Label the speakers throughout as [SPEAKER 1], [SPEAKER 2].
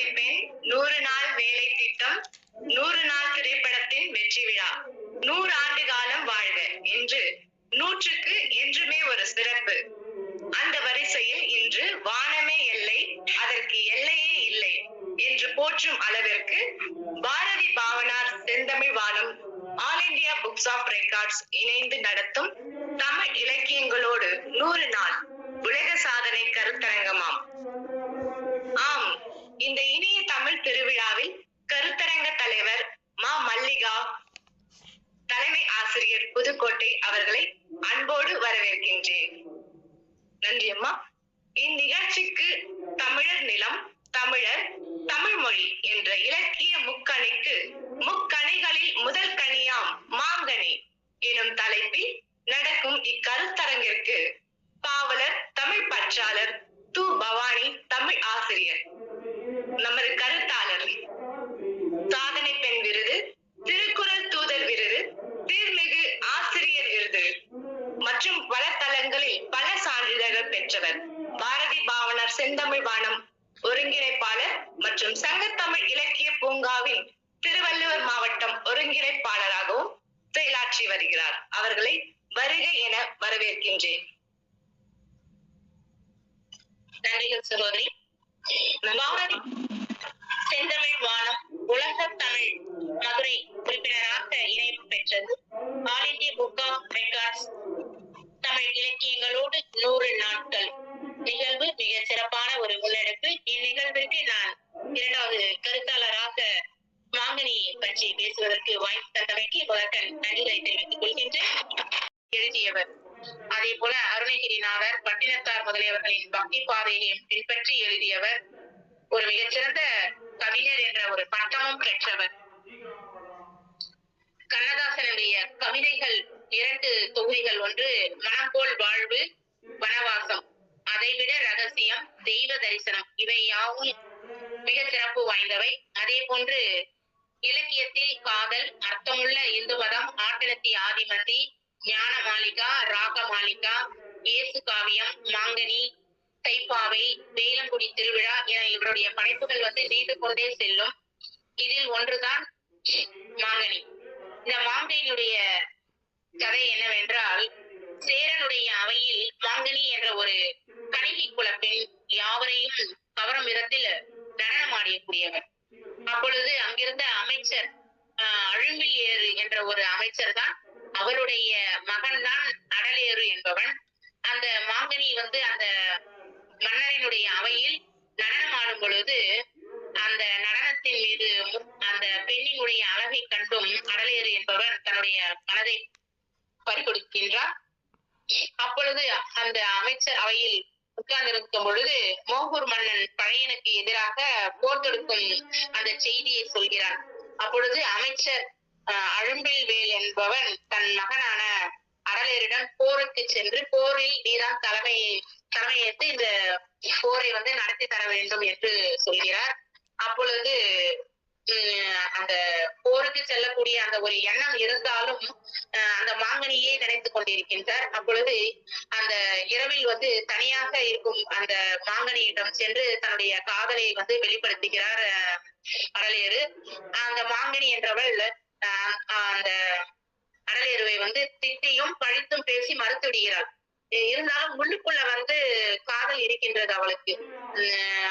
[SPEAKER 1] மதிப்பெண், 100 நாள் வேலை திட்டம், 100 நாள் திரைப்படத்தின் வெற்றி விழா, 100 ஆண்டு காலம் வாழ்க என்று 100க்கு என்றுமே ஒரு சிறப்பு. அந்த வரிசையில் இன்று வானமே எல்லை, அதற்கு எல்லையே இல்லை என்று போற்றும் அளவிற்கு Bharathi Pavanar Senthamizh Vaanam all India books of records இணைந்து நடத்தும் தமிழ் இலக்கியங்களோடு 100 நாள் உலக சாதனை கருத்தரங்கமாம். ஆம், இந்த இனிய தமிழ் திருவிழாவில் கருத்தரங்க தலைவர் மா மல்லிகா, தலைமை ஆசிரியர் புதுக்கோட்டை அவர்களை அன்போடு வரவேற்கின்றேன். நன்றி அம்மா. இந்நிகழ்ச்சிக்கு தமிழர் நிலம், தமிழர், தமிழ்மொழி என்ற இலக்கிய முக்கணிகளில் முதல் கனியாம் மாங்கனி எனும் தலைப்பில் நடக்கும் இக்கருத்தரங்கிற்கு பாவலர், தமிழ் பற்றாளர் து. பவானி, தமிழ் ஆசிரியர், நமது கருத்தாளர், சாதனை பெண் விருது, திருக்குறள் தூதர் விருது, தீர்மிகு ஆசிரியர் விருது மற்றும் வலைத்தளங்களில் பல சான்றிதழ்கள் பெற்றவர், பாரதி பாவனார் செந்தமிழ் வானம் ஒருங்கிணைப்பாளர் மற்றும் சங்கத்தமிழ் இலக்கிய பூங்காவின் திருவள்ளுவர் மாவட்டம் ஒருங்கிணைப்பாளராகவும் செயலாற்றி வருகிறார். அவர்களை வருக என வரவேற்கின்றேன்.
[SPEAKER 2] நன்றிகள் சகோதரி. பாரதி செந்தமிழ் வானம் உலக தமிழ் மதுரை உறுப்பினராக இணைப்பு பெற்றது. All India book of records Tamil இலக்கியங்களோடு 100 நாட்கள் நிகழ்வு மிக சிறப்பான ஒரு முன்னெடுப்பு. இந்நிகழ்விற்கு நான் 2வது கருத்தாளராக மாங்கனி பற்றி பேசுவதற்கு வாய்ப்பு தந்தமைக்கு முதற்கண் நன்றிகளை தெரிவித்துக் கொள்கின்றேன். எழுதியவர், அதே போல அருணகிரிநாதர், பட்டினத்தார் முதலியவர்களின் பக்தி பாதையையும் பின்பற்றி எழுதியவர், ஒரு மிகச்சிறந்த கவிஞர் என்ற ஒரு பட்டமும் பெற்றவர். கண்ணதாசனுடைய கவிதைகள் 2 தொகுதிகள், ஒன்று மனம் போல் வாழ்வு, வனவாசம், அதைவிட ரகசியம், தெய்வ தரிசனம், இவை யாவும் மிக சிறப்பு வாய்ந்தவை. அதே போன்று இலக்கியத்தில் காதல், அர்த்தமுள்ள இந்து மதம், ஆட்டினத்தி ஆதிமதி, ஞான மாளிகா, ராக மாளிகா, இயேசு காவியம், மாங்கனி, தைப்பாவை, வேலங்குடி திருவிழா என இவருடைய படைப்புகள் நீண்டு கொண்டே செல்லும். இதில் ஒன்றுதான் மாங்கனி. இந்த மாங்கனியுடைய கதை என்னவென்றால், சேரனுடைய அவையில் மாங்கனி என்ற ஒரு கணினி குல பெண் யாவரையும் கவரும் விதத்தில் நடனம் ஆடியக்கூடியவர். அப்பொழுது அங்கிருந்த அமைச்சர் அழும்பில் ஏறு என்ற ஒரு அமைச்சர் தான், அவருடைய மகன் தான் அடலேறு என்பவன். அந்த மாங்கனி அந்த மன்னரினுடைய அவையில் நடனம் ஆடும் பொழுது அந்த நடனத்தின் மீது அந்த பெண்ணினுடைய அழகை கண்டும் அடலேறு என்பவர் தன்னுடைய மனதை பறிகொடுக்கின்றார். அப்பொழுது அந்த அமைச்சர் அவையில் உட்கார்ந்திருக்கும் பொழுது மோகூர் மன்னன் பழையனுக்கு எதிராக போர் தொடுக்கும் அந்த செய்தியை சொல்கிறார். அப்பொழுது அமைச்சர் அழும்பில் வேல் என்பவன் தன் மகனான அடலேரிடம் போருக்கு சென்று, போரில் நீதான் தலைமையேற்று இந்த போரை நடத்தி தர வேண்டும் என்று சொல்கிறார். அப்பொழுது அந்த போருக்கு செல்லக்கூடிய அந்த ஒரு எண்ணம் இருந்தாலும் அந்த மாங்கனியை நினைத்து கொண்டிருக்கின்றார். அப்பொழுது அந்த இரவில் தனியாக இருக்கும் அந்த மாங்கனியிடம் சென்று தன்னுடைய காதலை வெளிப்படுத்துகிறார் அடலேறு. அந்த மாங்கனி என்றவள் அந்த அடலேறுவை திட்டியும் பழித்தும் பேசி மறுத்து விடுகிறாள். இருந்தாலும் உள்ளுக்குள்ள காதல் இருக்கின்றது அவளுக்கு.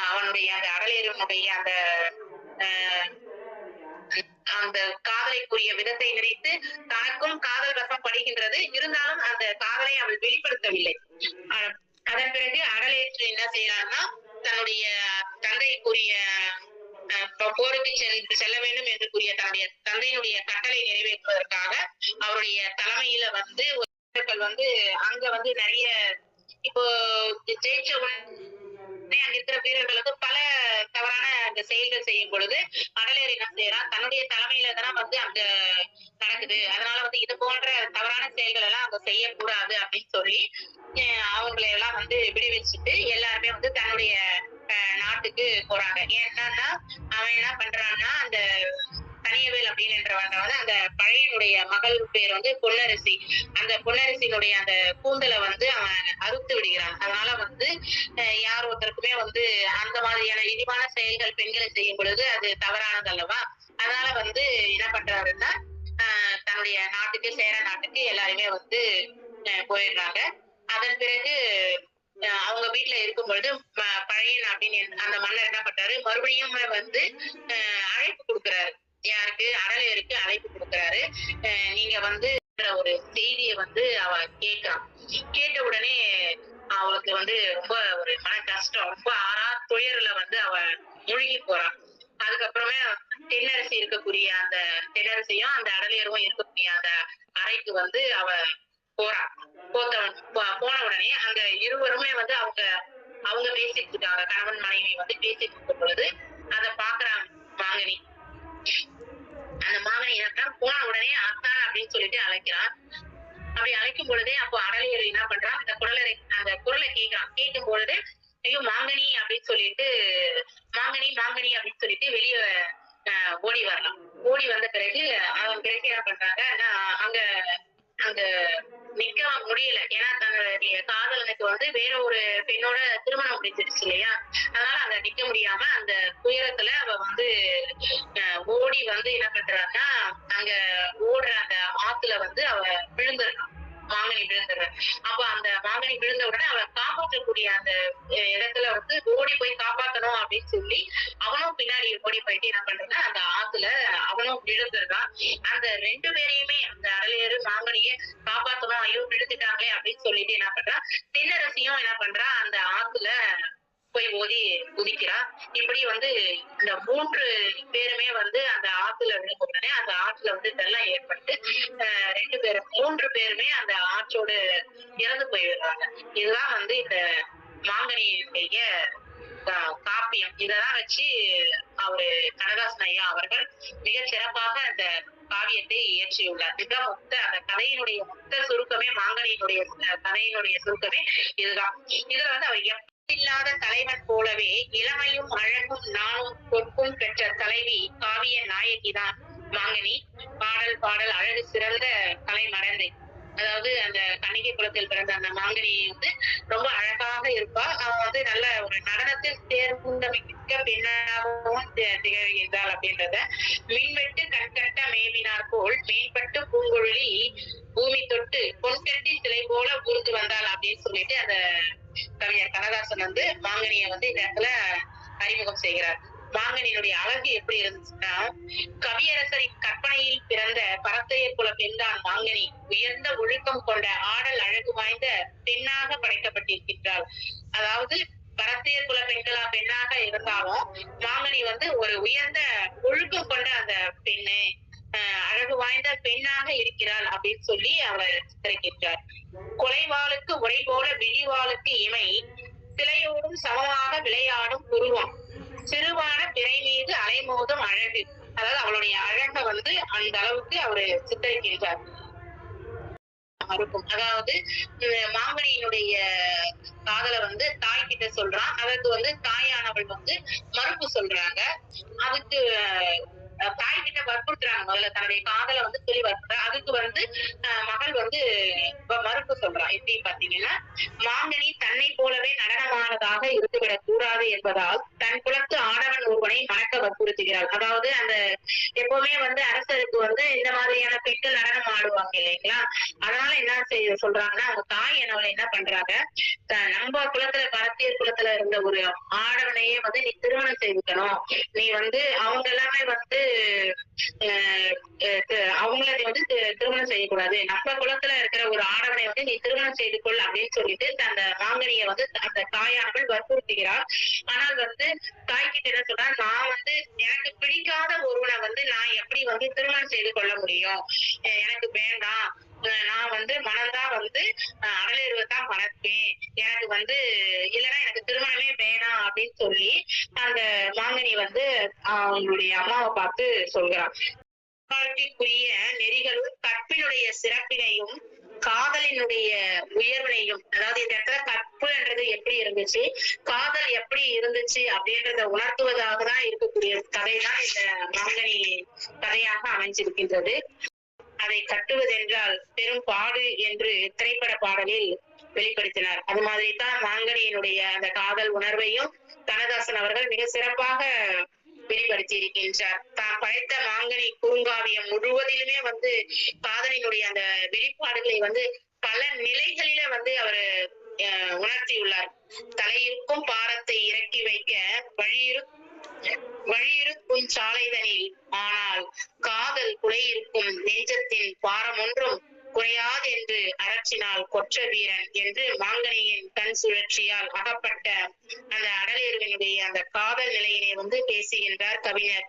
[SPEAKER 2] அவனுடைய அந்த அடலேறுவனுடைய அந்த காதலைக்குரிய விதத்தை நினைத்து தனக்கும் காதல் ரசம் படுகின்றது. இருந்தாலும் அந்த காதலை அவள் வெளிப்படுத்தவில்லை. அதன் பிறகு அடலேற்று என்ன செய்யறான்னா, தன்னுடைய தந்தைக்குரிய போருக்கு செல்ல வேண்டும் என்று கூறிய தன்னுடைய தந்தையினுடைய கட்டளை நிறைவேற்றுவதற்காக அவருடைய தலைமையில அங்க நிறைய இப்போ ஜெயிச்ச அங்க இருக்கிற வீரர்களுக்கு பல தவறான அந்த செயல்கள் செய்யும் பொழுது அடலேறு என்ன செய்யறான், தன்னுடைய தலைமையில தானே அங்க நடக்குது, அதனால இது போன்ற தவறான செயல்கள் எல்லாம் அங்க செய்யக்கூடாது அப்படின்னு சொல்லி அவங்களை எல்லாம் விடுவிச்சுட்டு எல்லாருமே தன்னுடைய நாட்டுக்கு போறாங்க. ஏன்னா அவன் என்ன பண்றான்னா, அந்த தனியவேல் அப்படின்றவன் வந்து அந்த பழையனுடைய மகள் பேர் வந்து பொன்னரசி. அந்த பொன்னரசியினுடைய அந்த கூந்தலை வந்து அவன் அறுத்து விடுகிறான். அதனால வந்து யார் ஒருத்தருக்குமே வந்து அந்த மாதிரியான இழிவான செயல்கள் பெண்களை செய்யும் பொழுது அது தவறானது அல்லவா? அதனால வந்து என்ன பண்றாருன்னா தன்னுடைய நாட்டுக்கு, சேர நாட்டுக்கு எல்லாருமே வந்து போயிடுறாங்க. அதன் பிறகு அவங்க வீட்டுல இருக்கும் பொழுது பழையன் அப்படின்னு அந்த மன்னர் என்ன பண்றாரு, மறுபடியும் வந்து அழைப்பு கொடுக்கிறாரு. யாருக்கு? அடலேருக்கு அழைப்பு கொடுக்கிறாரு. நீங்க வந்து ஒரு செய்தியை வந்து அவ கேட்கிறான். கேட்ட உடனே அவளுக்கு வந்து ரொம்ப ஒரு மன கஷ்டம், ரொம்ப துயர்ல வந்து அவ மூழ்கி போறான். அதுக்கப்புறமே தென்னரசி இருக்கக்கூடிய அந்த தென்னரசியும் அந்த அடலியரும் இருக்கக்கூடிய அந்த அறைக்கு வந்து அவ போறான். போன உடனே அங்க இருவருமே வந்து அவங்க பேசிட்டு இருக்காங்க. கணவன் மனைவி வந்து பேசிட்டு இருக்கும் பொழுது அத பாக்குறாங்க மாங்கனி. அந்த மாங்கனி என்ன போன உடனே அத்தான் அப்படின்னு சொல்லிட்டு அழைக்கிறான். அப்படி அழைக்கும் பொழுதே அப்போ அடலியர் என்ன பண்றான், அந்த குரலை கேட்கிறான். கேட்கும் பொழுது ஐயோ மாங்கனி அப்படின்னு சொல்லிட்டு மாங்கனி மாங்கனி அப்படின்னு சொல்லிட்டு வெளியே ஓடி வரலாம். ஓடி வந்த பிறகு அவன் பிறகு என்ன பண்றாங்க, அங்க அங்க நிக்க முடியல. ஏன்னா தன்னுடைய காதலனுக்கு வந்து வேற ஒரு பெண்ணோட திருமணம் முடிஞ்சிருச்சு இல்லையா? அதனால அங்க நிக்க முடியாம அந்த துயரத்துல அவ வந்து ஓடி வந்து என்ன பண்றான்னா அங்க ஓடுற அந்த ஆத்துல வந்து அவ விழுந்துடுறான். மாங்கனி விழுந்துடுற. அப்ப அந்த மாங்கனி விழுந்த உடனே அவளை காப்பாற்றக்கூடிய அந்த இடத்துல வந்து ஓடி போய் காப்பாத்தணும் அப்படின்னு சொல்லி அவனும் பின்னாடி ஓடி போயிட்டு என்ன பண்றான்னா அந்த ஆத்துல அவனும் விழுந்துடுறான். அந்த 2 பேரையுமே அந்த அடலியரு மாங்கனிய காப்பாத்தணும், ஐயோ விழுந்துட்டாங்களே அப்படின்னு சொல்லிட்டு என்ன பண்றான், தென்னரசியும் என்ன பண்றா அந்த ஆத்துல போய் ஓதி குதிக்கிறா. இப்படி வந்து இந்த 3 பேருமே வந்து அந்த ஆத்துல விழுந்த உடனே அந்த ஆற்றுல வந்து வெள்ளம் ஏற்பட்டு 3 பேருமே அந்த ஆற்றோடு இறந்து போயிடுறாங்க. இதுதான் வந்து இந்த மாங்கனியுடைய காப்பியம். இதெல்லாம் வச்சு அவரு கண்ணதாசன் ஐயா அவர்கள் மிகச் சிறப்பாக அந்த காவியத்தை இயற்றியுள்ளார். இதுதான் அந்த கதையினுடைய மொத்த சுருக்கமே, மாங்கனியினுடைய கதையினுடைய சுருக்கமே இதுதான். இதுல வந்து அவர் இல்லாத தலைவன் போலவே இளமையும் அழகும் நானும் பொற்கும் பெற்ற தலைவி காவிய நாயகிதான் மாங்கனி. பாடல் பாடல் அழகு சிறந்த கலை மடந்தை. அதாவது அந்த கண்ணகி குலத்தில் பிறந்த அந்த மாங்கனி வந்து ரொம்ப அழகாக இருப்பா. அவன் வந்து நல்ல ஒரு நடனத்தில் தேர்ந்தமிக்க பெண்ணாகவும் திகழ்கின்றாள் அப்படின்றத மின்வெட்டு கண்கட்ட மேவினார் போல் மேம்பட்டு பூங்குழலி பூமி தொட்டு பொன் கட்டி சிலை போல ஊர்ந்து வந்தாள் அப்படின்னு சொல்லிட்டு அந்த கவிஞர் கண்ணதாசன் வந்து மாங்கனிய வந்து இந்த இடத்துல அறிமுகம் செய்கிறார். மாங்கனியினுடைய அழகு எப்படி இருந்துச்சுன்னா, கவியரசரின் கற்பனையில் பிறந்த பரத்தையர் குல பெண்தான் மாங்கனி. உயர்ந்த ஒழுக்கம் கொண்ட ஆடல் அழகு வாய்ந்த பெண்ணாக படைக்கப்பட்டிருக்கின்றாள். அதாவது பரத்தையர் குல பெண்ணாக இருந்தாலும் மாங்கனி வந்து ஒரு உயர்ந்த ஒழுக்கம் கொண்ட அந்த பெண்ணு, அழகு வாய்ந்த பெண்ணாக இருக்கிறாள் அப்படின்னு சொல்லி அவளை சித்தரிக்கின்றார். கொலைவாளுக்கு உரை போல விழிவாளுக்கு இமை, சிலையோடும் சமமாக விளையாடும் புருவம், சிறுவான பிறை மீது அலைமோதும் அழகு. அதாவது அவளுடைய அழக வந்து அந்த அளவுக்கு அவரு சித்தரிக்கின்றார். அதாவது மாங்கனியினுடைய காதலை வந்து தாய் கிட்ட சொல்றான். அதற்கு வந்து தாயானவள் வந்து மறுப்பு சொல்றாங்க. அதுக்கு தாய் கிட்ட வற்புறுத்துறாங்க. முதல்ல தன்னுடைய காதலை வந்து சொல்லி வற்புறுற. அதுக்கு வந்து மகள் வந்து மறுப்பு சொல்றான். எப்படி பாத்தீங்கன்னா, மாங்கனி தன்னை போலவே நடனமானதாக இருந்துவிடக் கூடாது என்பதால் தன் குலத்து ஆடவன் ஒருவனை மணக்க வற்புறுத்துகிறாள். அதாவது அந்த எப்பவுமே வந்து அரசருக்கு வந்து இந்த மாதிரியான பெண்கள் நடனம் ஆடுவாங்க இல்லைங்களா? அதனால என்ன சொல்றாங்கன்னா, அவங்க தாய் என்னவளை என்ன பண்றாங்க, நம்ம குலத்துல பரத்தியர் குலத்துல இருந்த ஒரு ஆடவனையே வந்து நீ திருமணம் செய்துக்கணும். நீ வந்து அவங்க எல்லாமே வந்து அவங்கள வந்து திருமணம் செய்யக்கூடாது. நம்ம குலத்துல இருக்கிற ஒரு ஆடவனை வந்து நீ திருமணம் செய்து கொள் அப்படின்னு சொல்லிட்டு அந்த மாங்கனிய வந்து அந்த தாயானவள் வற்புறுத்துகிறார். ஆனால் வந்து தாய்கிட்ட என்ன சொல்றா, நான் வந்து எனக்கு பிடிக்காத ஒருவனை வந்து நான் எப்படி வந்து திருமணம் செய்து கொள்ள முடியும்? எனக்கு வேண்டாம். நான் வந்து மனம்தான் வந்து அடலேறுவத்தான் மணப்பேன். எனக்கு வந்து இல்லைன்னா எனக்கு திருமணமே வேணாம் அப்படின்னு சொல்லி அந்த மாங்கனி வந்து அவங்களுடைய அம்மாவை பார்த்து சொல்கிறான். வாழ்க்கைக்குரிய நெறிகளும் கற்பினுடைய சிறப்பினையும் காதலினுடைய உயர்வினையும், அதாவது இந்த இடத்துல கற்புன்றது எப்படி இருந்துச்சு, காதல் எப்படி இருந்துச்சு அப்படின்றத உணர்த்துவதாக தான் இருக்கக்கூடிய கதை தான் இந்த மாங்கனி கதையாக அமைஞ்சிருக்கின்றது. அதை கட்டுவதென்றால் பெரும் பாடு என்று திரைப்பட பாடலில் வெளிப்படுத்தினார். அது மாதிரி தான் மாங்கனியினுடைய அந்த காதல் உணர்வையும் கண்ணதாசன் அவர்கள் மிக சிறப்பாக வெளிப்படுத்தி இருக்கின்றார். தான் படைத்த மாங்கனி குறுங்காவியம் முழுவதிலுமே காதலினுடைய அந்த வெளிப்பாடுகளை பல நிலைகளில அவர் உணர்த்தியுள்ளார். தலையிருக்கும் பாரத்தை இறக்கி வைக்க வழியிருக்கும் சாலைதனில், ஆனால் காதல் குலையிருக்கும் நெஞ்சத்தின் பாரம் ஒன்றும் குறையாது என்று அரற்றினால் கொற்ற வீரன் என்று மாங்கனியின் கண் சுழற்சியால் அகப்பட்ட அந்த அடலேறுவனுடைய அந்த காதல் நிலையினை பேசுகின்றார் கவிஞர்.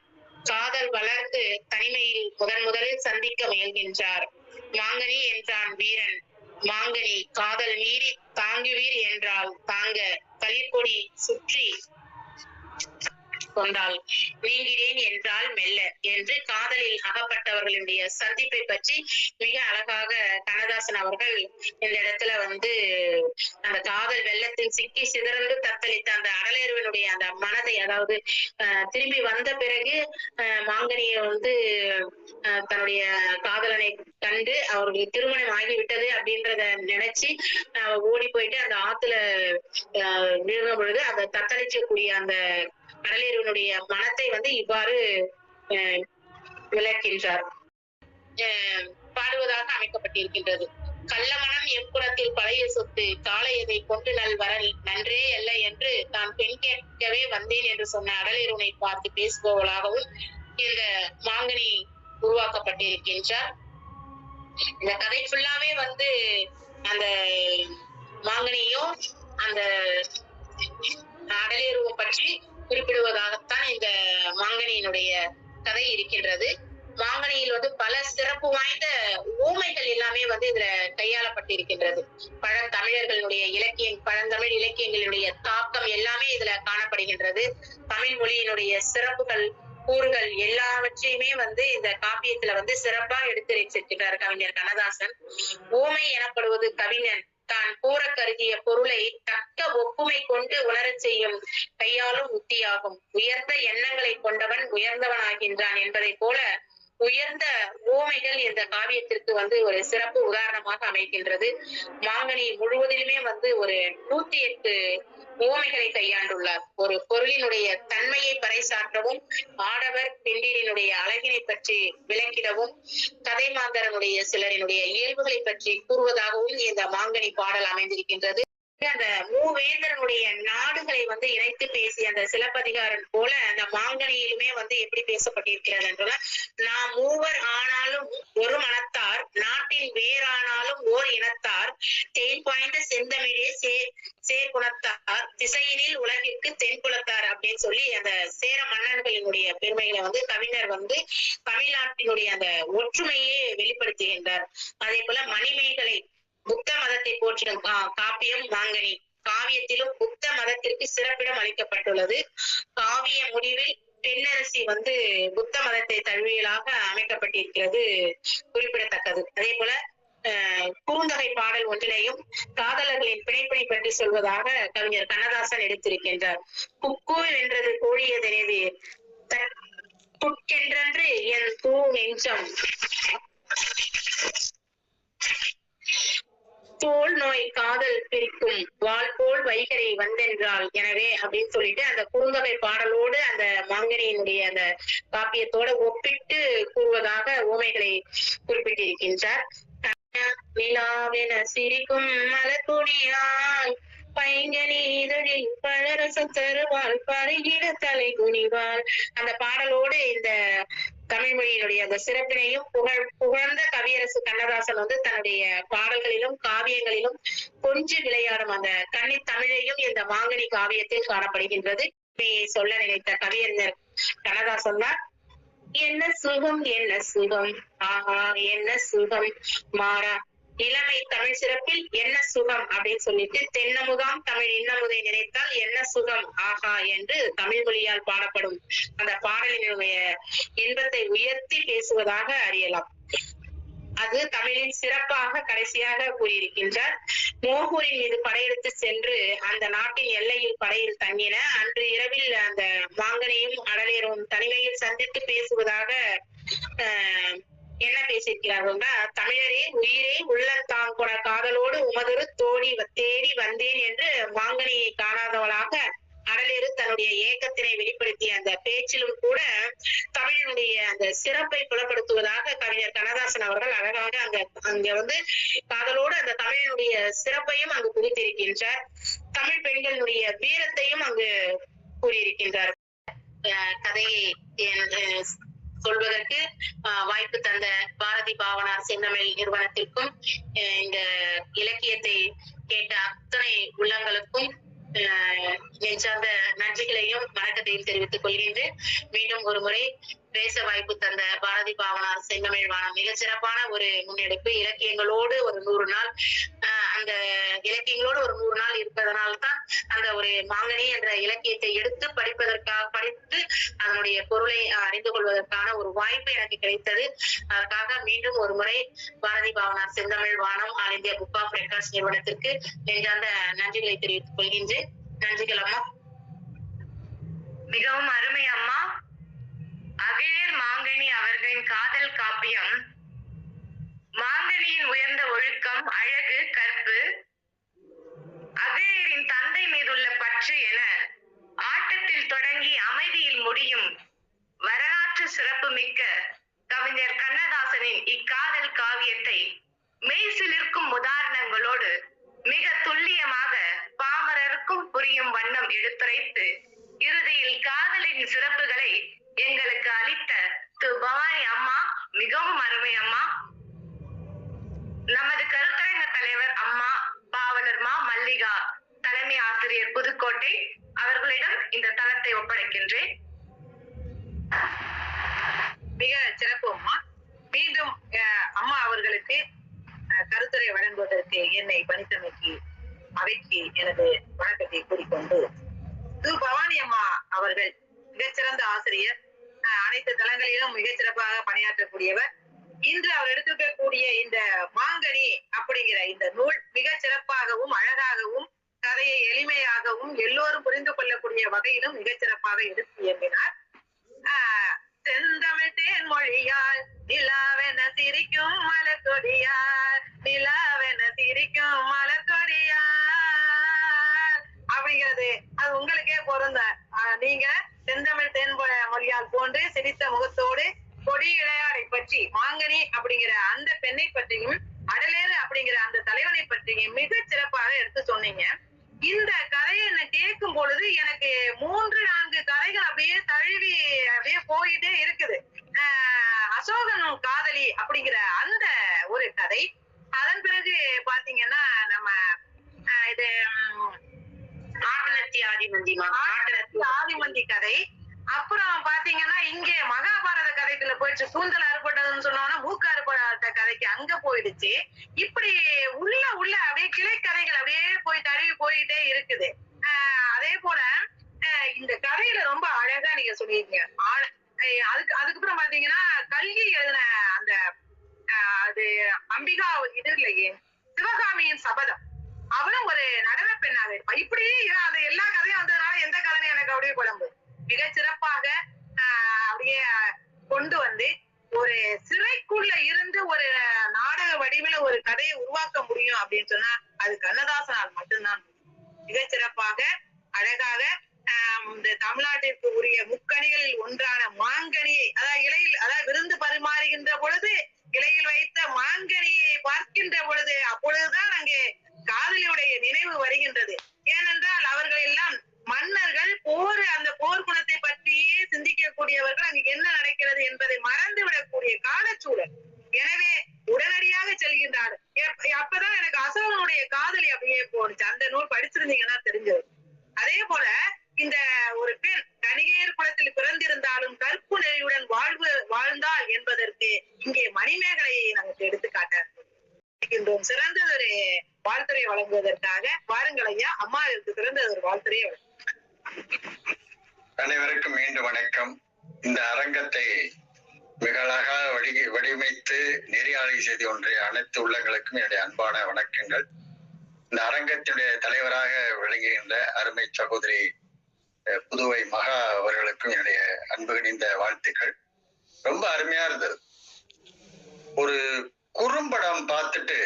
[SPEAKER 2] காதல் வளர்த்து தனிமையில் முதலில் சந்திக்க முயல்கின்றார். மாங்கனி என்றான் வீரன், மாங்கனி காதல் மீறி தாங்குவீர் என்றால் தாங்க, களிர்கொடி சுற்றி கொண்டால் நீங்கிறேன் என்றால் மெல்ல என்று காதலில் அகப்பட்டவர்களுடைய சந்திப்பை பற்றி மிக அழகாக கண்ணதாசன் அவர்கள் இந்த இடத்துல அந்த காதல் வெள்ளத்தில் சிக்கி சிதறந்து தத்தளித்த அந்த அடலேறுவனுடைய அந்த மனதை, அதாவது திரும்பி வந்த பிறகு மாங்கனிய தன்னுடைய காதலனை கண்டு அவர்களுக்கு திருமணம் ஆகிவிட்டது அப்படின்றத நினைச்சு ஓடி போயிட்டு அந்த ஆத்துல விழுகும் பொழுது அந்த தத்தளிக்கக்கூடிய அந்த அடலேறுவனுடைய மனத்தை இவ்வாறு விளக்கின்றார், பாடுவதாக அமைக்கப்பட்டிருக்கின்றது. கள்ளமனம் எப்புறத்தில் பழைய சொத்து, காளையதை கொண்டு நல் வரல் நன்றே அல்ல என்று தான் பெண் கேட்கவே வந்தேன் என்று சொன்ன அடலேறுவனை பார்த்து பேசுபவளாகவும் இந்த மாங்கனி உருவாக்கப்பட்டிருக்கின்றார். இந்த கதை ஃபுல்லாவே அந்த மாங்கனியும் அந்த அடலேறுவம் பற்றி குறிப்பிடுவதாகத்தான் இந்த மாங்கனியினுடைய கதை இருக்கின்றது. மாங்கனியில் பல சிறப்பு வாய்ந்த ஊமைகள் எல்லாமே இதுல கையாளப்பட்டிருக்கின்றது. பழந்தமிழர்களுடைய பழந்தமிழ் இலக்கியங்களுடைய தாக்கம் எல்லாமே இதுல காணப்படுகின்றது. தமிழ் மொழியினுடைய சிறப்புகள் கூறுகள் எல்லாவற்றையுமே இந்த காப்பியத்துல சிறப்பா எடுத்துரைச்சிருக்கிறார் கவிஞர் கண்ணதாசன். ஊமை எனப்படுவது கவிஞன் தான் கூற கருதிய பொருளை தக்க ஒப்புமை கொண்டு உணரச் செய்யும் கையாளும் உத்தியாகும். உயர்ந்த எண்ணங்களை கொண்டவன் உயர்ந்தவனாகின்றான் என்பதை போல உயர்ந்த ஊமைகள் இந்த காவியத்திற்கு ஒரு சிறப்பு உதாரணமாக அமைகின்றது. மாங்கனி முழுவதிலுமே ஒரு 108 ஊமைகளை கையாண்டுள்ளார். ஒரு பொருளினுடைய தன்மையை பறைசாற்றவும், ஆடவர் பெண்டினுடைய அழகினை பற்றி விளக்கிடவும், கதை மாந்தரனுடைய சிலரினுடைய இயல்புகளை பற்றி கூறுவதாகவும் இந்த மாங்கனி பாடல் அமைந்திருக்கின்றது. அந்த மூவேந்தரனுடைய நாடுகளை இணைத்து பேசிய அந்த சிலப்பதிகாரன் போல அந்த மாங்கனியிலுமே எப்படி பேசப்பட்டிருக்கிறது என்றால், நாம் மூவர் ஆனாலும் ஒரு மனத்தார், நாட்டின் வேறானாலும் ஓர் இனத்தார், தேன் பாய்ந்த செந்தமிழே சேர்குணத்தார், திசையினில் உலகிற்கு தென்புலத்தார் அப்படின்னு சொல்லி அந்த சேர மன்னர்களினுடைய பெருமைகளை கவிஞர் தமிழ்நாட்டினுடைய அந்த ஒற்றுமையே வெளிப்படுத்துகின்றார். அதே போல மணிமேகலை புத்த மதத்தை போற்றிடும் காப்பியம் மாங்கனி. காவியத்திலும் புத்த மதத்திற்கு சிறப்பிடம் அளிக்கப்பட்டுள்ளது. காவிய முடிவில் பெண்ணரசி புத்த மதத்தை தழுவியலாக அமைக்கப்பட்டிருக்கிறது குறிப்பிடத்தக்கது. அதே போல குறுந்தொகை பாடல் ஒன்றினையும் காதலர்களின் பிணைப்பினை பற்றி சொல்வதாக கவிஞர் கண்ணதாசன் எடுத்திருக்கின்றார். குக்கு வென்றது கோழியதெனவே புட்கென்றன்று என் தூ நெஞ்சம், தோல் நோய் காதல் பிரிக்கும் வாள் போல் வைகரை வந்தென்றால் எனவே அப்படின்னு சொல்லிட்டு அந்த குறுந்தொகை பாடலோடு அந்த மாங்கனியினுடைய அந்த காப்பியத்தோட ஒப்பிட்டு கூறுவதாக ஊமைகளை குறிப்பிட்டிருக்கின்றார். நிலாவென சிரிக்கும் மலர்கொடியாய் பைங்கனி இதழில் பழரசம் தருவாள் பருகிட தலை குனிவாள். அந்த பாடலோடு இந்த தமிழ் மொழியினுடைய அந்த சிறப்பினையும் புகழ்ந்த கவியரசு கண்ணதாசன் தன்னுடைய பாடல்களிலும் காவியங்களிலும் கொஞ்சம் விளையாடும் அந்த கன்னி தமிழையும் இந்த மாங்கனி காவியத்தில் காணப்படுகின்றது. சொல்ல நினைத்த கவியறிஞர் கண்ணதாசன் தான். என்ன சுகம் என்ன சுகம், ஆஹா என்ன சுகம் மாறா இளமை தமிழ் சிறப்பில் என்ன சுகம் அப்படின்னு சொல்லிட்டு, தென்னமுதாம் தமிழ் இன்னமுதை நினைத்தால் என்ன சுகம் ஆஹா என்று தமிழ் மொழியால் பாடப்படும் அந்த பாடலினுடைய இன்பத்தை உயர்த்தி பேசுவதாக அறியலாம். அது தமிழின் சிறப்பாக கடைசியாக கூறியிருக்கின்றார். மோகூரின் மீது படையெடுத்து சென்று அந்த நாட்டின் எல்லையில் படையில் தங்கின. அன்று இரவில் அந்த மாங்கனியும் அடலேரும் தனிமையில் சந்தித்து பேசுவதாக என்ன பேசியிருக்கிறார்கள்? தமிழரே, உயிரே, உள்ளத்தான் கொட காதலோடு உமதொரு தேடி வந்தேன் என்று மாங்கனியை காணாதவளாக அடலேறு தன்னுடைய ஏக்கத்தினை வெளிப்படுத்திய அந்த பேச்சிலும் கூட தமிழினுடைய அந்த சிறப்பை புலப்படுத்துவதாக கவிஞர் கண்ணதாசன் அவர்கள் அழகாக அங்க காதலோடு அந்த தமிழினுடைய சிறப்பையும் அங்கு குறித்திருக்கின்றார். தமிழ் பெண்களுடைய வீரத்தையும் அங்கு கூறியிருக்கின்றார். கதையை சொல்வதற்கு வாய்ப்பு தந்த பாரதி பாவனார் செந்தமிழ் நிறுவனத்திற்கும் இந்த இலக்கியத்தை கேட்ட அத்தனை உள்ளங்களுக்கும் நெஞ்சார்ந்த நன்றிகளையும் வணக்கத்தையும் தெரிவித்துக் கொள்கின்றேன். மீண்டும் ஒரு முறை பேச வாய்ப்பு தந்த பாரதி பாவனார் செந்தமிழ் வானம் மிக சிறப்பான ஒரு முன்னெடுப்பு. இலக்கியங்களோடு ஒரு 100 நாள், அந்த இலக்கியங்களோடு ஒரு 100 நாள் இருப்பதனால்தான் அந்த ஒரு மாங்கனி என்ற இலக்கியத்தை எடுத்து படித்து அதனுடைய பொருளை அறிந்து கொள்வதற்கான ஒரு வாய்ப்பு எனக்கு கிடைத்தது. அதற்காக மீண்டும் ஒரு முறை Bharathi Pavanar Senthamizh Vaanam all India book of records நிறுவனத்திற்கு நெஞ்சார்ந்த நன்றிகளை தெரிவித்துக் கொள்கின்றேன். நன்றிகள் அம்மா.
[SPEAKER 1] மிகவும் அருமை அம்மா. அகழியர் மாங்கனி அவர்களின் காதல் காப்பியம் மாங்கனியின் உயர்ந்த ஒழுக்கம், அழகு, கற்பு, அகழியரின் தந்தை மீதுள்ள பற்று என ஆட்டத்தில் தொடங்கி அமைதியில் முடியும் வரலாற்று சிறப்பு மிக்க கவிஞர் கண்ணதாசனின் இக்காதல் காவியத்தை மெய்சிலிர்க்கும் உதாரணங்களோடு மிக துல்லியமாக பாமரருக்கும் புரியும் வண்ணம் எடுத்துரைத்து இறுதியில் காதலின் சிறப்புகளை எங்களுக்கு அளித்த திரு பவானி அம்மா மிகவும் அருமை அம்மா. நமது கருத்தரங்க தலைவர் அம்மா பாவலர் மா மல்லிகா, தலைமை ஆசிரியர் புதுக்கோட்டை அவர்களிடம் இந்த தளத்தை ஒப்படைக்கின்றேன்.
[SPEAKER 3] மிக சிறப்பு அம்மா. மீண்டும் அம்மா அவர்களுக்கு கருத்துரை வழங்குவதற்கு என்னை பணித்தமைக்கு அவைக்கு எனது வணக்கத்தை கூறிக்கொண்டு, திரு பவானி அம்மா அவர்கள் மிகச்சிறந்த ஆசிரியர், அனைத்து தளங்களிலும் மிகச்சிறப்பாக பணியாற்றக்கூடியவர். இன்று அவர் எடுத்திருக்கக்கூடிய இந்த மாங்கனி அப்படிங்கிற இந்த நூல் மிக சிறப்பாகவும் அழகாகவும் கதையை எளிமையாகவும் எல்லோரும் புரிந்து கொள்ளக்கூடிய வகையிலும் மிகச்சிறப்பாக எடுத்து இயம்பினார். செந்தமிழ் தேன் மொழியால் நிலாவென சிரிக்கும் மலர் கொடியார், நிலாவென சிரிக்கும் மலர் கொடியார் அப்படிங்கிறது அது உங்களுக்கே பொருந்த. நீங்க செந்தமிழ் தேன் மொழியால் போன்று சிரித்த முகத்தோடு கொடி இளையாடை பற்றி, மாங்கனி அப்படிங்கிற அந்த பெண்ணை பற்றியும் அடலேறு அப்படிங்கிற அந்த தலைவனை பற்றியும் மிக சிறப்பாக எடுத்து சொன்னீங்க. இந்த கதையை கேட்கும் பொழுது எனக்கு 3-4 கதைகள் அப்படியே தழுவி அப்படியே போயிட்டே இருக்குது. அசோகனும் காதலி அப்படிங்கிற அந்த ஒரு கதை, அதன் பிறகு பாத்தீங்கன்னா நம்ம இது ஆதிமந்தி கதை, அப்புறம் பாத்தீங்கன்னா இங்கே மகாபாரத கதைக்குள்ள போயிடுச்சு. கூந்தல் அறுபட்டதுன்னு சொன்னோம்னா மூக்கு அறுபட்ட கதைக்கு அங்க போயிடுச்சு. இப்படி உள்ள அப்படியே கிளை கதைகள் அப்படியே போய் தழுவி போயிட்டே இருக்குது. அதே போல இந்த கதையில ரொம்ப அழகா நீங்க சொல்லிருக்கீங்க. அதுக்கப்புறம் பாத்தீங்கன்னா கல்கி எழுதின அந்த அது அம்பிகா இது இல்லையே சிவகாமியின் சபதம், அவளும் ஒரு நடன பெண்ணாக இருப்பா. இப்படி அந்த எல்லா கதையும் வந்ததுனால எந்த கதையும் எனக்கு அப்படியே குழம்பு மிக சிறப்பாக அப்படியே கொண்டு வந்து ஒரு சிறைக்குள்ள இருந்து ஒரு நாடக வடிவில ஒரு கதையை உருவாக்க முடியும் அப்படின்னு சொன்னா அது கண்ணதாசனால் மட்டும்தான். மிக சிறப்பாக அழகாக இந்த தமிழ்நாட்டிற்கு உரிய முக்கணிகளில் ஒன்றான மாங்கனியை, அதாவது விருந்து பரிமாறுகின்ற பொழுது இலையில் வைத்த மாங்கனியை பார்க்கின்ற பொழுது அப்பொழுதுதான் அங்கே காதலியுடைய நினைவு வருகின்றது. ஏனென்றால் அவர்கள் எல்லாம் மன்னர்கள், அந்த போர் குணத்தை பற்றியே சிந்திக்கக்கூடியவர்கள். அங்கு என்ன நடக்கிறது என்பதை மறந்து விடக்கூடிய காலச்சூழல். எனவே உடனடியாக செல்கின்றார். அப்பதான் எனக்கு அசோகனுடைய காதலி அப்படியே போனுச்சு. அந்த நூல் படிச்சிருந்தீங்கன்னா தெரிஞ்சது. அதே போல இந்த ஒரு பெண் கணிகையர் குலத்தில் பிறந்திருந்தாலும் கற்பு நெறியுடன் வாழ்ந்தாள் என்பதற்கு இங்கே மணிமேகலையை நமக்கு எடுத்துக்காட்டார். சிறந்த ஒரு வாழ்த்துறை வழங்குவதற்காக வாருங்கள் ஐயா. அம்மாவிற்கு சிறந்த ஒரு வாழ்த்துறையை வழங்க.
[SPEAKER 4] அனைவருக்கும் மீண்டும் வணக்கம். இந்த அரங்கத்தை மிக அழகாக வடிவமைத்து நெறியாளை செய்தி ஒன்றிய அனைத்து உள்ளங்களுக்கும் என்னுடைய அன்பான வணக்கங்கள். இந்த அரங்கத்தினுடைய தலைவராக விளங்குகின்ற அருமை சகோதரி புதுவை மகா அவர்களுக்கும் என்னுடைய அன்பு கனிந்த வாழ்த்துக்கள். ரொம்ப அருமையா இருந்தது. ஒரு குறும்படம் பார்த்துட்டு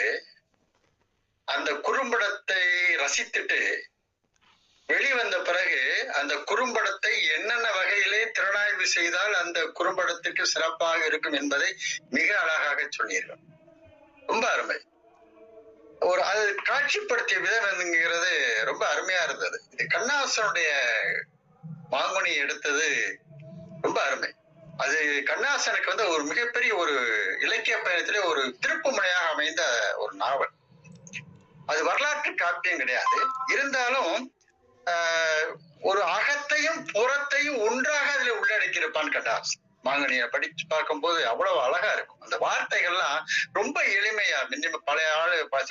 [SPEAKER 4] அந்த குறும்படத்தை ரசித்துட்டு வெளிவந்த பிறகு அந்த குறும்படத்தை என்னென்ன வகையிலே திறனாய்வு செய்தால் அந்த குறும்படத்திற்கு சிறப்பாக இருக்கும் என்பதை மிக அழகாக சொன்னீர்கள். ரொம்ப அருமை. ஒரு அது காட்சிப்படுத்திய விதம் என்கிறது ரொம்ப அருமையா இருந்தது. இது கண்ணாசனுடைய மாங்கனி எடுத்தது ரொம்ப அருமை. அது கண்ணாசனுக்கு வந்து ஒரு மிகப்பெரிய ஒரு இலக்கிய பயணத்திலே ஒரு திருப்பு முனையாக அமைந்த ஒரு நாவல். அது வரலாற்று காப்பியம் கிடையாது. இருந்தாலும் ஒரு அகத்தையும் புறத்தையும் ஒன்றாக அதுல உள்ளடக்கியிருப்பான் கண்ணாசன். மாங்கனியை படிச்சு பார்க்கும்போது அவ்வளவு அழகா இருக்கும். அந்த வார்த்தைகள்லாம் ரொம்ப எளிமையா, பழைய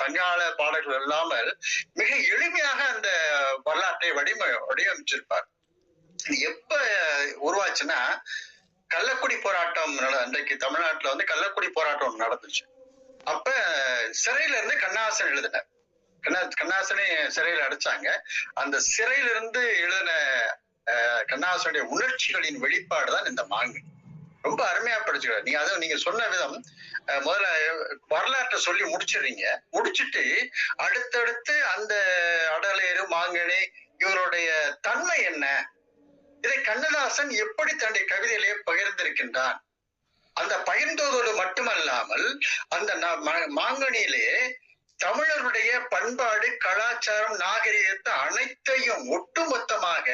[SPEAKER 4] சங்கால பாடல்கள் இல்லாமல் மிக எளிமையாக அந்த வரலாற்றை வடிவமைச்சிருப்பார். எப்ப உருவாச்சுன்னா, கள்ளக்குடி போராட்டம் அன்றைக்கு தமிழ்நாட்டுல வந்து கள்ளக்குடி போராட்டம் நடந்துச்சு. அப்ப சிறையில இருந்து கண்ணாசன் எழுதினார். கண்ணாசனை சிறையில் அடைச்சாங்க. அந்த சிறையில இருந்து எழுதின கண்ணாசனுடைய உணர்ச்சிகளின் வெளிப்பாடுதான் இந்த மாங்கனி. ரொம்ப அருமையா படிச்சுக்கிறார். நீங்க அதை நீங்க சொன்ன விதம், முதல்ல வரலாற்றை சொல்லி முடிச்சிடுறீங்க. முடிச்சுட்டு அடுத்தடுத்து அந்த அடலேறு மாங்கனி இவருடைய தன்மை என்ன, இதை கண்ணதாசன் எப்படி தன்னுடைய கவிதையிலேயே பகிர்ந்திருக்கின்றான். அந்த பகிர்ந்ததோடு மட்டுமல்லாமல் அந்த மாங்கனியிலேயே தமிழருடைய பண்பாடு, கலாச்சாரம், நாகரிகத்தை அனைத்தையும் ஒட்டுமொத்தமாக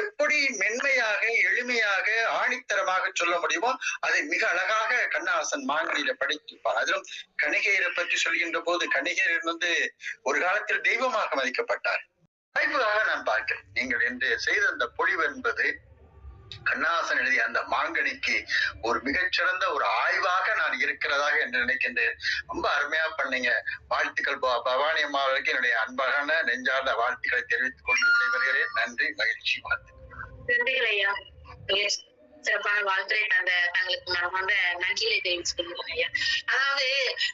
[SPEAKER 4] எப்படி மென்மையாக, எளிமையாக, ஆணித்தரமாக சொல்ல முடியுமோ அதை மிக அழகாக கண்ணதாசன் மாங்கனியில படித்திருப்பார். அதிலும் கணிகையரை பற்றி சொல்கின்ற போது, கணிகையர் வந்து ஒரு காலத்தில் தெய்வமாக மதிக்கப்பட்டார். வாய்ப்பாக நான் பார்க்கிறேன். நீங்கள் என்று செய்த அந்த பொழிவு என்பது கண்ணதாசன் எழுதிய அந்த மாங்கனிக்கு ஒரு மிகச்சிறந்த ஒரு ஆய்வாக நான் இருக்கிறதாக என்று நினைக்கின்றேன். ரொம்ப அருமையா பண்ணீங்க. வாழ்த்துக்கள் பவானி அம்மா அவர்களுக்கு என்னுடைய அன்பான நெஞ்சார்ந்த வாழ்த்துக்களை தெரிவித்துக் கொண்டு விடைபெறுகிறேன். நன்றி, மகிழ்ச்சி,
[SPEAKER 2] நன்றிகள் ஐயா. சிறப்பான வாழ்த்துறை தங்களுக்கு நான் வந்து நன்றிகளை தெரிவிச்சுக்கிறேன் ஐயா. அதாவது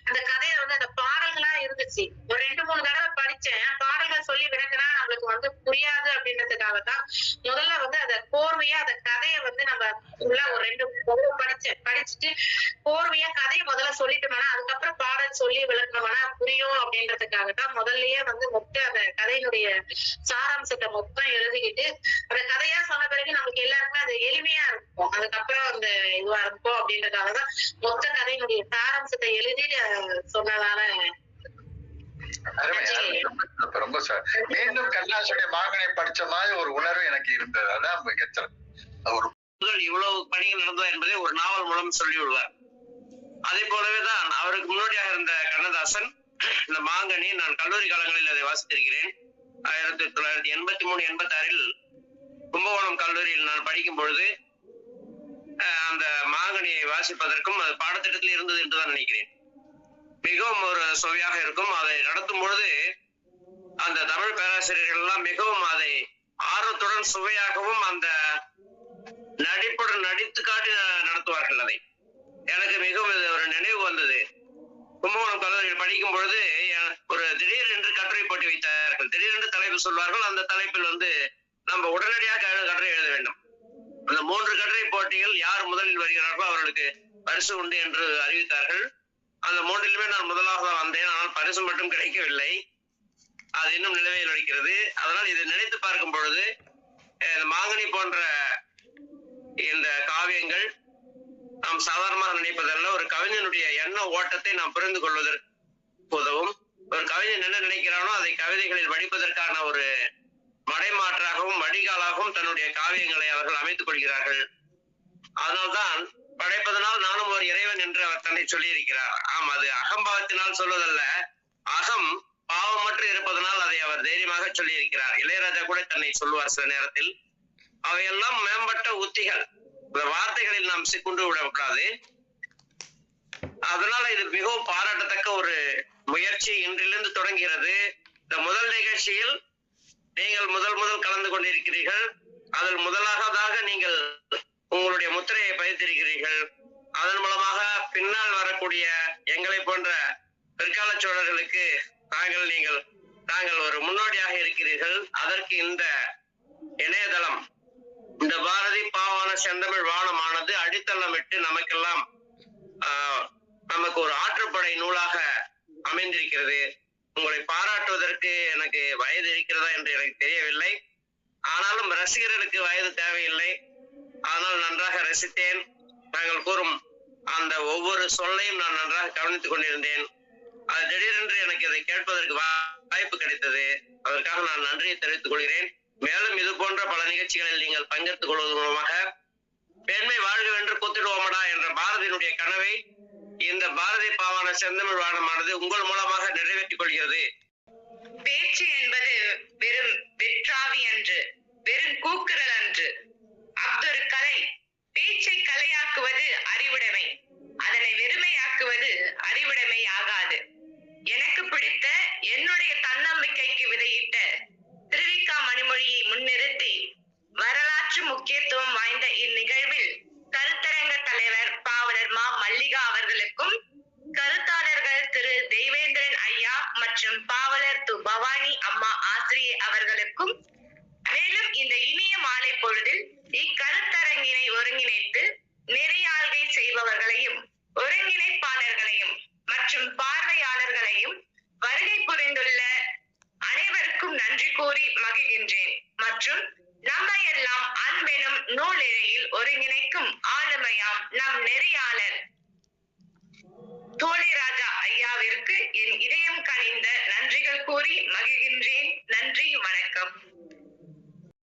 [SPEAKER 2] அந்த கதையில வந்து அந்த பாடல்களா இருந்துச்சு. ஒரு 2-3 தடவை படிச்சேன். பாடல்கள் சொல்லி விளக்குனா நம்மளுக்கு வந்து புரியாது அப்படின்றதுக்காக தான் முதல்ல வந்து அந்த கோர்வையா அந்த கதையை வந்து நம்ம உள்ள ஒரு 2 படிச்சுட்டு கோர்வையா கதையை முதல்ல சொல்லிட்டோம்னா அதுக்கப்புறம் பாடல் சொல்லி விளக்கணும்னா புரியும் அப்படின்றதுக்காக தான் முதல்லயே வந்து அந்த கதையினுடைய சாராம்சத்தை மொத்தம் எழுதிக்கிட்டு அந்த கதையா சொன்ன பிறகு நமக்கு எல்லாருக்குமே அது எளிமையா இருக்கும். அதுக்கப்புறம் அந்த இதுவா இருக்கும் அப்படின்றதுக்காகதான் மொத்த கதையினுடைய சாராம்சத்தை எழுதி சொன்னதால
[SPEAKER 4] ரொம்ப மீண்டும் கண்ணாசனுடைய மாங்கனியை படிச்ச மாதிரி ஒரு உணர்வு எனக்கு இருந்தது. அதான் மிகச்சிறந்த.
[SPEAKER 5] இவ்வளவு பணிகள் நடந்ததா என்பதை ஒரு நாவல் மூலம் சொல்லி விடுவார். அதே போலவேதான் அவருக்கு முன்னோடியாக இருந்த கண்ணதாசன் இந்த மாங்கனி, நான் கல்லூரி காலங்களில் அதை வாசித்திருக்கிறேன். 1983-86 கும்பகோணம் கல்லூரியில் நான் படிக்கும் பொழுது அந்த மாங்கனியை வாசிப்பதற்கும் அது பாடத்திட்டத்தில் இருந்தது என்றுதான் நினைக்கிறேன். மிகவும் ஒரு சுவையாக இருக்கும். அதை நடத்தும் பொழுது அந்த தமிழ் பேராசிரியர்கள் எல்லாம் மிகவும் அதை ஆர்வத்துடன் சுவையாகவும் அந்த நடிப்புடன் நடித்து காட்டி நடத்துவார்கள். அதை எனக்கு மிகவும் ஒரு நினைவு வந்தது. கும்பகோணம் கல்லூரியில் படிக்கும் பொழுது ஒரு திடீரென்று கட்டுரை போட்டி வைத்தார்கள். திடீரென்று தலைப்பு சொல்வார்கள். அந்த தலைப்பில் வந்து நம்ம உடனடியாக கட்டுரை எழுத வேண்டும். அந்த 3 கட்டுரை போட்டிகள் யார் முதலில் வருகிறார்களோ அவர்களுக்கு பரிசு உண்டு என்று அறிவித்தார்கள். அந்த 3லுமே நான் முதலாக வந்தேன். ஆனால் பரிசு மட்டும் கிடைக்கவில்லை. அது இன்னும் நிலுவையில் இருக்கிறது. அதனால் இதை நினைத்து பார்க்கும் பொழுது மாங்கனி போன்ற இந்த காவியங்கள் நாம் சாதாரணமாக நினைப்பதல்ல. ஒரு கவிஞனுடைய எண்ண ஓட்டத்தை நாம் புரிந்து கொள்வதற்கு உதவும். ஒரு கவிஞன் என்ன நினைக்கிறானோ அதை கவிதைகளில் வடிப்பதற்கான ஒரு மடைமாற்றாகவும் வடிகாலாகவும் தன்னுடைய காவியங்களை அவர்கள் அமைத்துக் கொள்கிறார்கள். அதனால்தான் படைப்பதனால் நானும் ஒரு இறைவன் என்று அவர் தன்னை சொல்லி இருக்கிறார். ஆம், அது அகம்பாவத்தினால் சொல்வதல்ல, அகம் பாவமற்று இருப்பதனால் அதை அவர் தைரியமாக சொல்லி இருக்கிறார். இளையராஜா கூட தன்னை சொல்லுவார் சில நேரத்தில். அவையெல்லாம் மேம்பட்ட உத்திகள். இந்த வார்த்தைகளில் நாம் சிக்குண்டு விடக்கூடாது. அதனால இது மிகவும் பாராட்டத்தக்க ஒரு முயற்சி இன்றிலிருந்து தொடங்குகிறது. இந்த முதல் நிகழ்ச்சியில் நீங்கள் முதல் கலந்து கொண்டிருக்கிறீர்கள். அதில் முதலாவதாக நீங்கள் உங்களுடைய முத்திரையை பதித்திருக்கிறீர்கள். அதன் மூலமாக பின்னால் வரக்கூடிய எங்களை போன்ற பிற்கால சோழர்களுக்கு தாங்கள் ஒரு முன்னோடியாக இருக்கிறீர்கள். அதற்கு இந்த இணையதளம், இந்த பாரதி பாவான செந்தமிழ் வானமானது அடித்தளமிட்டு நமக்கெல்லாம் நமக்கு ஒரு ஆற்றுப்படை நூலாக அமைந்திருக்கிறது. உங்களை பாராட்டுவதற்கு எனக்கு வயது இருக்கிறதா என்று எனக்கு தெரியவில்லை. ஆனாலும் ரசிகர்களுக்கு வயது தேவையில்லை. ஆனால் நன்றாக ரசித்தேன். நாங்கள் கூறும் அந்த ஒவ்வொரு சொல்லையும் நான் நன்றாக கவனித்துக் கொண்டிருந்தேன். அது திடீரென்று எனக்கு இதை கேட்பதற்கு வாய்ப்பு கிடைத்தது. அதற்காக நான் நன்றியை தெரிவித்துக் கொள்கிறேன். மேலும் இது போன்ற பல நிகழ்ச்சிகளில் நீங்கள் பங்கெடுத்துக் கொள்வது மூலமாக பெண்மை வாழ்கவென்று கூத்திடுவோமடா என்ற பாரதியினுடைய கனவை இந்த பாரதி பாவான செந்தமிழ் வானமானது உங்கள் மூலமாக நிறைவேற்றிக் கொள்கிறது.
[SPEAKER 1] பேச்சு என்பது வெறும் வெற்றாவி அன்று, வெறும் கூக்குரல் அன்று. அஃதொரு கலை. பேச்சை கலையாக்குவது அறிவுடைமை, அதனை வெறுமையாக்குவது அறிவுடைமை ஆகாது. எனக்கு பிடித்த, என்னுடைய தன்னம்பிக்கைக்கு விதையிட்ட திருவிக்கா மணிமொழியை முன்னிறுத்தி வரலாற்று முக்கியத்துவம் வாய்ந்த இந்நிகழ்வில் கருத்தரங்க தலைவர் பாவலர் மா மல்லிகா அவர்களுக்கும், கருத்தாளர்கள் திரு தெய்வேந்திரன் ஐயா மற்றும் பாவலர் து பவானி அம்மா ஆசிரியை அவர்களுக்கும், மேலும் இந்த இனிய மாலை பொழுதில் இக்கருத்தரங்கினை ஒருங்கிணைத்து நெறியாள்கை செய்பவர்களையும் ஒருங்கிணைப்பாளர்களையும் மற்றும் பார்வையாளர்களையும் வருகை புரிந்துள்ள அனைவருக்கும் நன்றி கூறி மகிழ்கின்றேன். மற்றும் நம்மை எல்லாம் அன்பெனும் நூலிழையில் ஒருங்கிணைக்கும் ஆளுமையாம் நம் நெறியாளர் தோழிராஜா ஐயாவிற்கு என் இதயம் கனிந்த நன்றிகள் கூறி மகிழ்கின்றேன். நன்றி, வணக்கம்.